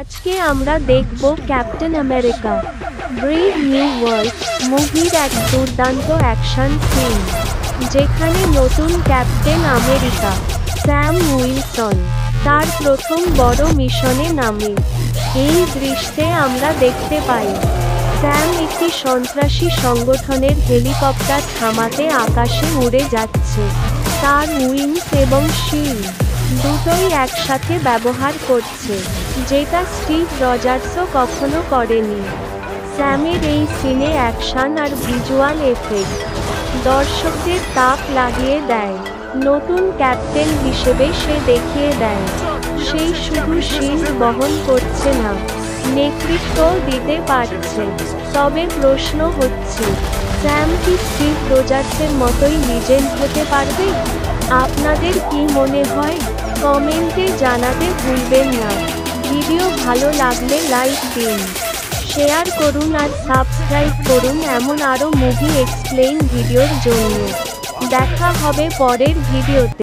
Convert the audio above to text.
আজকে আমরা দেখব captain America brave new world মুভির এক দুর্দান্ত অ্যাকশন সিন, যেখানে নতুন ক্যাপ্টেন আমেরিকা স্যাম উইলসন তার প্রথম বড় মিশনে নামে। এই দৃশ্যে আমরা দেখতে পাই স্যাম একটি সন্ত্রাসী সংগঠনের হেলিকপ্টার থামাতে আকাশে উড়ে যাচ্ছে। তার উইংস এবং শিল্ড দুটোই একসাথে ব্যবহার করছে, যেটা স্টিভ রজার্সও কখনো করেনি। স্যামের এই সিনে অ্যাকশন আর ভিজুয়াল এফেক্ট দর্শকদের তাক লাগিয়ে দেয়। নতুন ক্যাপ্টেন হিসেবে সে দেখিয়ে দেয় সেই শুধু শিল্ড বহন করছে না, নেতৃত্বও দিতে পারছে। তবে প্রশ্ন হচ্ছে, স্যাম কি স্টিভ রজার্সের মতোই লিজেন্ড হতে পারবে? আপনাদের কি মনে হয়? কমেন্টে জানাতে ভুলবেন না। ভিডিও ভালো লাগলে লাইক দিন, শেয়ার করুন আর সাবস্ক্রাইব করুন এমন আরও মুভি এক্সপ্লেইন ভিডিওর জন্য। দেখা হবে পরের ভিডিওতে।